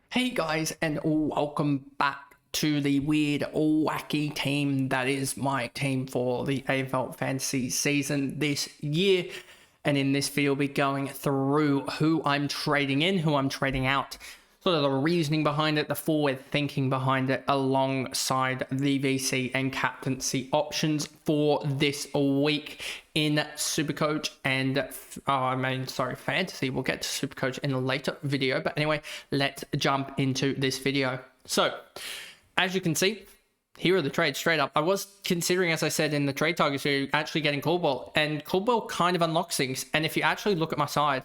Hey guys, and welcome back to the weird, wacky team that is my team for the AFL fantasy season this year. And in this video, we'll be going through who I'm trading in, who I'm trading out, sort of the reasoning behind it, the forward thinking behind it, alongside the VC and captaincy options for this week in Supercoach and fantasy. We'll get to Supercoach in a later video, but anyway, let's jump into this video. So as you can see, here are the trades straight up. I was considering, as I said in the trade targets video, actually getting Caldwell, and Caldwell kind of unlocks things. And if you actually look at my side,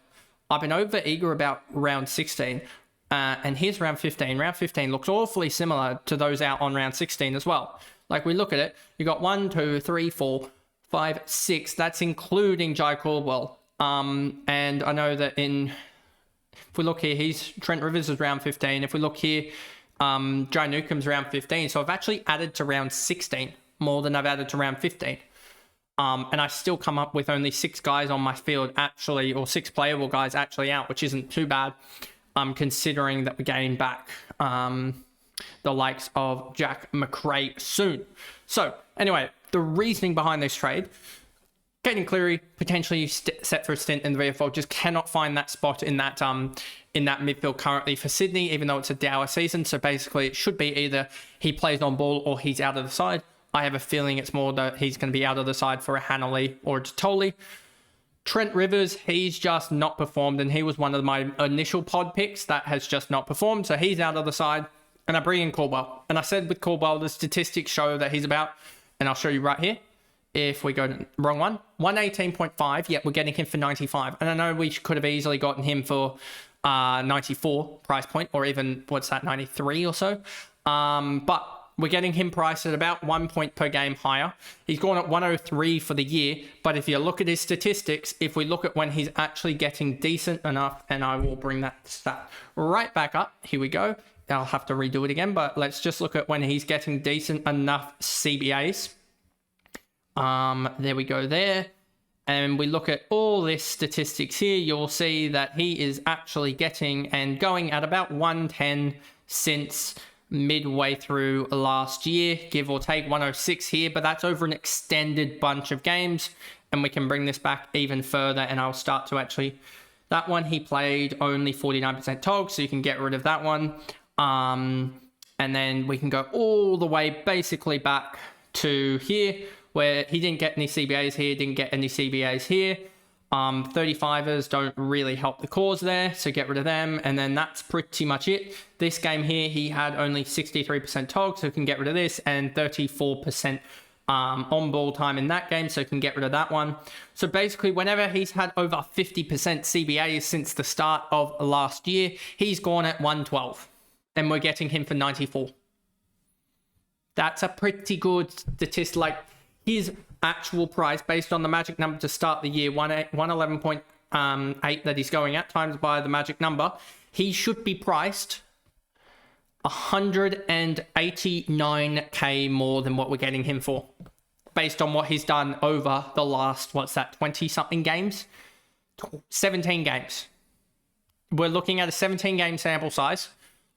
I've been over eager about round 16. And here's round 15. Round 15 looks awfully similar to those out on round 16 as well. Like we look at it, you got 1, 2, 3, 4, 5, 6. That's including Jai Caldwell. And I know that if we look here, Trent Rivers is round 15. If we look here, Joe Newcomb's round 15. So I've actually added to round 16 more than I've added to round 15. And I still come up with only 6 guys on my field actually, or 6 playable guys actually out, which isn't too bad. Considering that we're getting back the likes of Jack McRae soon. So anyway, the reasoning behind this trade, Caden Cleary potentially set for a stint in the VFL, just cannot find that spot in that midfield currently for Sydney, even though it's a dour season. So basically it should be either he plays on ball or he's out of the side. I have a feeling it's more that he's going to be out of the side for a Hanley or a Totoli. Trent Rivers, he's just not performed, and he was one of my initial pod picks that has just not performed, so he's out of the side, and I bring in Caldwell. And I said with Caldwell, the statistics show that he's about, and I'll show you right here, if we go to the wrong one, 118.5, yet we're getting him for 95, and I know we could have easily gotten him for 94 price point, or even, 93 or so, but we're getting him priced at about 1 point per game higher. He's gone at 103 for the year. But if you look at his statistics, if we look at when he's actually getting decent enough, and I will bring that stat right back up. Here we go. I'll have to redo it again, but let's just look at when he's getting decent enough CBAs. There we go there. And we look at all this statistics here, you'll see that he is actually getting and going at about 110 since midway through last year, give or take 106 here, but that's over an extended bunch of games, and we can bring this back even further, and I'll start to actually, that one he played only 49% TOG, so you can get rid of that one, and then we can go all the way basically back to here, where he didn't get any CBAs here, didn't get any CBAs here. 35ers don't really help the cause there, so get rid of them, and then that's pretty much it. This game here, he had only 63% TOG, so we can get rid of this, and 34% on-ball time in that game, so we can get rid of that one. So basically, whenever he's had over 50% CBAs since the start of last year, he's gone at 112, and we're getting him for 94. That's a pretty good statistic. Like, his actual price based on the magic number to start the year, 111.8 that he's going at, times by the magic number, he should be priced 189k more than what we're getting him for, based on what he's done over the last, 20 something games, 17 games. We're looking at a 17 game sample size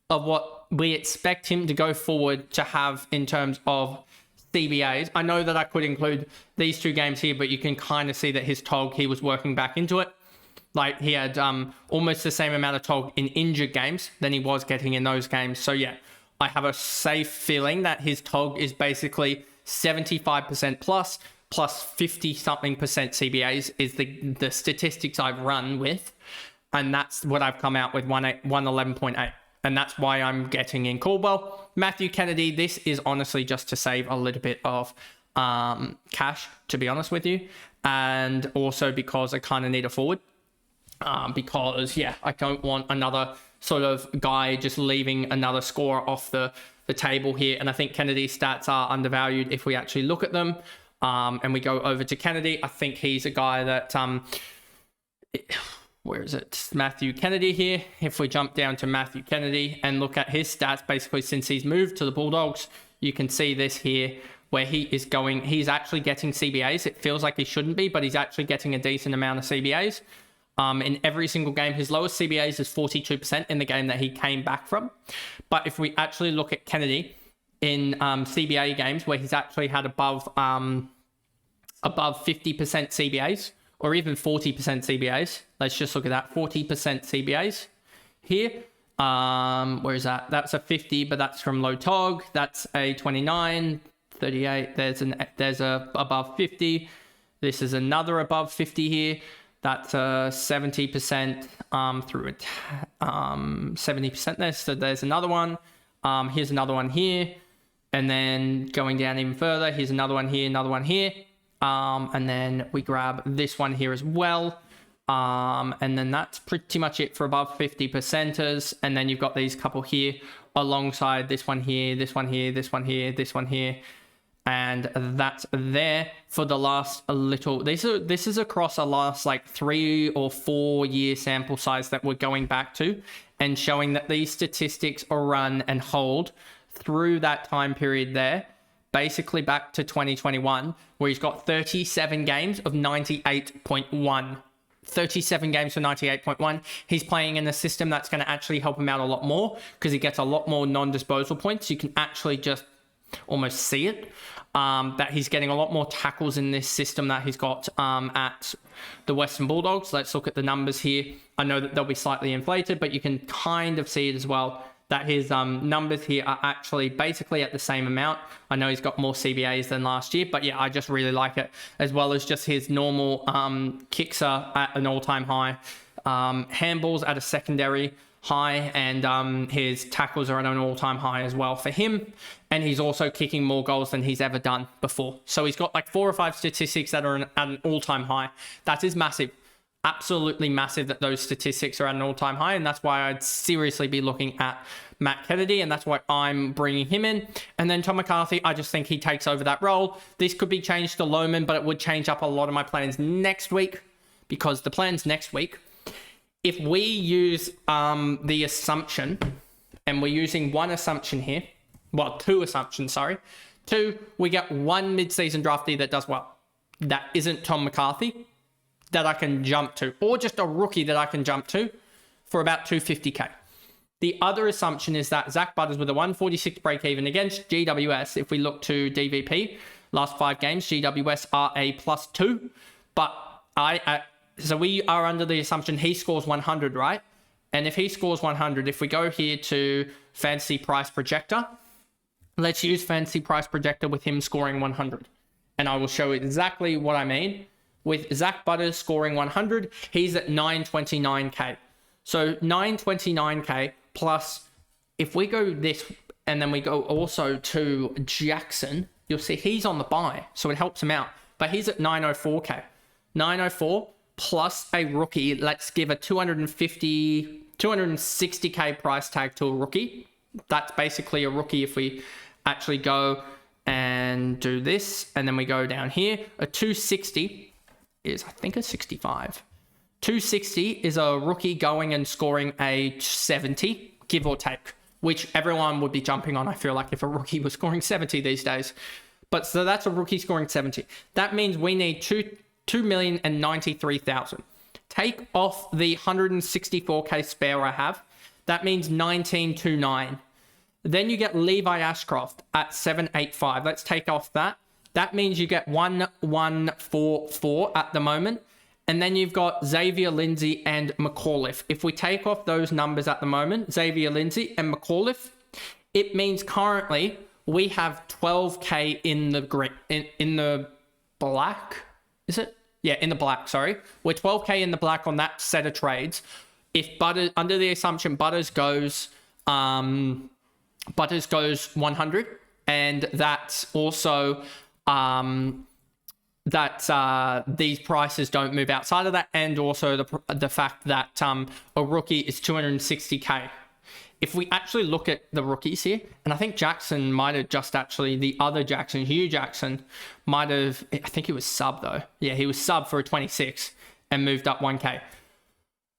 of what we expect him to go forward to have in terms of CBAs. I know that I could include these 2 games here, but you can kind of see that his TOG, he was working back into it. Like, he had almost the same amount of TOG in injured games than he was getting in those games. So yeah, I have a safe feeling that his TOG is basically 75% plus 50 something percent CBAs is the statistics I've run with. And that's what I've come out with, 111.8. And that's why I'm getting in Caldwell. Matthew Kennedy, this is honestly just to save a little bit of cash, to be honest with you. And also because I kind of need a forward. Because, yeah, I don't want another sort of guy just leaving another scorer off the table here. And I think Kennedy's stats are undervalued if we actually look at them. And we go over to Kennedy. I think he's a guy that... where is it? Matthew Kennedy here. If we jump down to Matthew Kennedy and look at his stats, basically since he's moved to the Bulldogs, you can see this here where he is going, he's actually getting CBAs. It feels like he shouldn't be, but he's actually getting a decent amount of CBAs. in every single game. His lowest CBAs is 42% in the game that he came back from. But if we actually look at Kennedy in CBA games where he's actually had above 50% CBAs or even 40% CBAs, let's just look at that, 40% CBAs here. Where is that? That's a 50, but that's from low tog. That's a 29, 38. There's a above 50. This is another above 50 here. That's 70% through 70% there. So there's another one. Here's another one here. And then going down even further, here's another one here, another one here. And then we grab this one here as well. And then that's pretty much it for above 50 percenters. And then you've got these couple here alongside this one here, this one here, this one here, this one here. And that's there for the last little, this is across a last like 3 or 4 year sample size that we're going back to and showing that these statistics are run and hold through that time period there, basically back to 2021, where he's got 37 games of 98.1. 37 games for 98.1. He's playing in a system that's going to actually help him out a lot more because he gets a lot more non-disposal points. You can actually just almost see it, that he's getting a lot more tackles in this system that he's got at the Western Bulldogs. Let's look at the numbers here. I know that they'll be slightly inflated, but you can kind of see it as well, that his numbers here are actually basically at the same amount. I know he's got more CBAs than last year, but yeah, I just really like it, as well as just his normal kicks are at an all-time high, handballs at a secondary high, and his tackles are at an all-time high as well for him. And he's also kicking more goals than he's ever done before. So he's got like 4 or 5 statistics that are at an all-time high. That is massive. Absolutely massive that those statistics are at an all-time high, and that's why I'd seriously be looking at Matt Kennedy, and that's why I'm bringing him in. And then Tom McCarthy, I just think he takes over that role. This could be changed to Lohman, but it would change up a lot of my plans next week, because the plans next week, if we use the assumption, and we're using one assumption here, well, 2 assumptions, sorry. 2, we get one mid-season draftee that does well. That isn't Tom McCarthy, that I can jump to, or just a rookie that I can jump to for about 250k. The other assumption is that Zach Butters with a 146 break even against GWS, if we look to DVP, last 5 games, GWS are a +2, but so we are under the assumption he scores 100, right? And if he scores 100, if we go here to Fantasy Price Projector, let's use Fantasy Price Projector with him scoring 100. And I will show exactly what I mean. With Zach Butters scoring 100, he's at 929k. So 929k plus, if we go this, and then we go also to Jackson, you'll see he's on the buy, so it helps him out. But he's at 904k. 904 plus a rookie, let's give a 260k price tag to a rookie. That's basically a rookie if we actually go and do this, and then we go down here. A 260 is, I think, a 65. 260 is a rookie going and scoring a 70, give or take, which everyone would be jumping on, I feel like, if a rookie was scoring 70 these days. But so that's a rookie scoring 70. That means we need 2,093,000. Take off the 164k spare I have. That means 1929. Then you get Levi Ashcroft at 785. Let's take off that. That means you get 1144 at the moment. And then you've got Xavier Lindsay and McAuliffe. If we take off those numbers at the moment, Xavier Lindsay and McAuliffe, it means currently we have 12k in the green, in the black. Is it? Yeah, in the black, sorry. We're 12k in the black on that set of trades. If Butters, under the assumption Butters goes 100, and that's also these prices don't move outside of that, and also the fact that a rookie is 260k. If we actually look at the rookies here, and I think Jackson might have just actually, the other Jackson, Hugh Jackson, might have, I think he was sub though. Yeah, he was sub for a 26 and moved up 1k.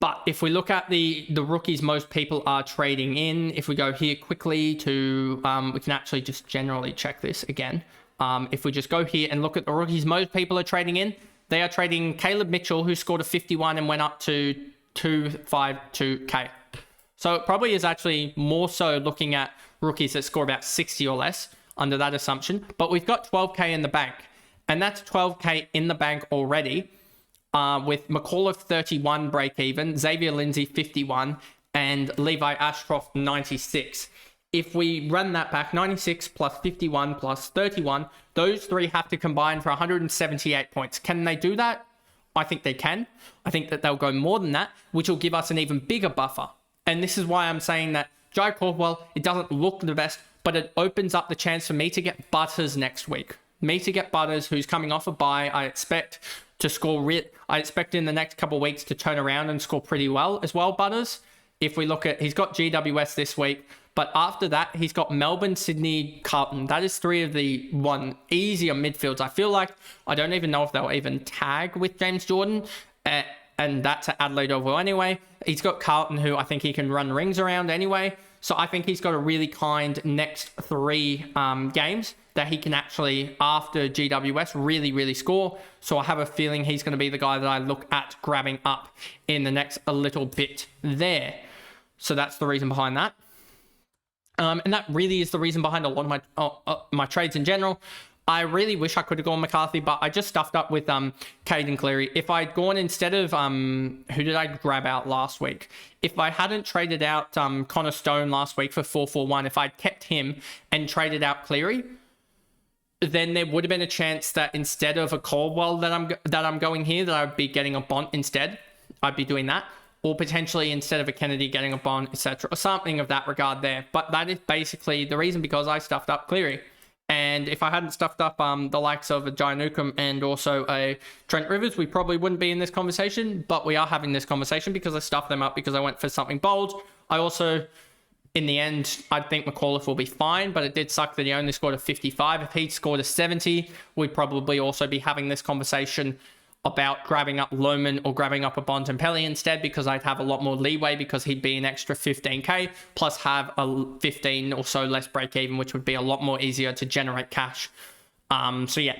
But if we look at the rookies most people are trading in, if we go here quickly to, we can actually just generally check this again. If we just go here and look at the rookies most people are trading in, they are trading Caleb Mitchell, who scored a 51 and went up to 252k. So it probably is actually more so looking at rookies that score about 60 or less under that assumption. But we've got 12k in the bank, and that's 12k in the bank already, with McAuliffe 31 break even, Xavier Lindsay 51, and Levi Ashcroft 96. If we run that back, 96 plus 51 plus 31, those three have to combine for 178 points. Can they do that? I think they can. I think that they'll go more than that, which will give us an even bigger buffer. And this is why I'm saying that Jai Caldwell, it doesn't look the best, but it opens up the chance for me to get Butters next week. Me to get Butters, who's coming off a bye. I expect to score. I expect in the next couple of weeks to turn around and score pretty well as well, Butters. If we look at, he's got GWS this week, but after that, he's got Melbourne, Sydney, Carlton. That is three of the easier midfields. I feel like, I don't even know if they'll even tag with James Jordan, and that's at Adelaide Oval anyway. He's got Carlton, who I think he can run rings around anyway. So I think he's got a really kind next three games that he can actually, after GWS, really, really score. So I have a feeling he's going to be the guy that I look at grabbing up in the next a little bit there. So that's the reason behind that. And that really is the reason behind a lot of my trades in general. I really wish I could have gone McCarthy, but I just stuffed up with Caden Cleary. If I'd gone instead of, who did I grab out last week? If I hadn't traded out Connor Stone last week for 441, if I'd kept him and traded out Cleary, then there would have been a chance that instead of a Caldwell that I'm going here, that I'd be getting a Bont instead. I'd be doing that. Or potentially instead of a Kennedy getting a Bond, etc. or something of that regard there. But that is basically the reason, because I stuffed up Cleary. And if I hadn't stuffed up the likes of a Jai Newcomb and also a Trent Rivers, we probably wouldn't be in this conversation. But we are having this conversation because I stuffed them up because I went for something bold. I also, in the end, I think McAuliffe will be fine, but it did suck that he only scored a 55. If he'd scored a 70, we'd probably also be having this conversation about grabbing up Lohman or grabbing up a Bontempelli instead, because I'd have a lot more leeway because he'd be an extra 15k plus have a 15 or so less break even, which would be a lot more easier to generate cash. So yeah,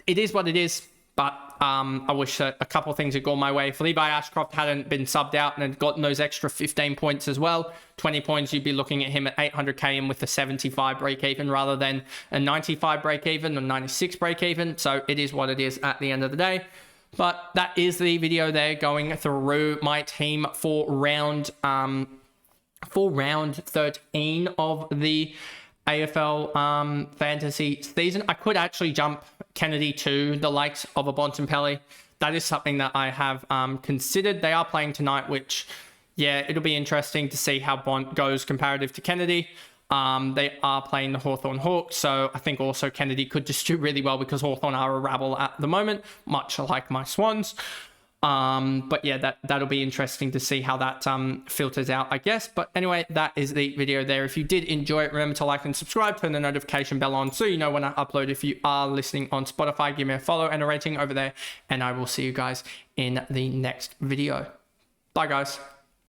it is what it is, but I wish that a couple of things had gone my way. If Levi Ashcroft hadn't been subbed out and had gotten those extra 15 points as well, 20 points, you'd be looking at him at 800k and with a 75 break even rather than a 95 break even or 96 break even. So it is what it is at the end of the day. But that is the video there, going through my team for round 13 of the AFL fantasy season. I could actually jump Kennedy to the likes of a Bontempelli. That is something that I have considered. They are playing tonight, which, yeah, it'll be interesting to see how Bont goes comparative to Kennedy. They are playing the Hawthorn Hawks, so I think also Kennedy could just do really well because Hawthorn are a rabble at the moment, much like my Swans. But yeah, that'll be interesting to see how that filters out, I guess. But anyway, that is the video there. If you did enjoy it, remember to like and subscribe, turn the notification bell on so you know when I upload. If you are listening on Spotify, give me a follow and a rating over there, and I will see you guys in the next video. Bye, guys.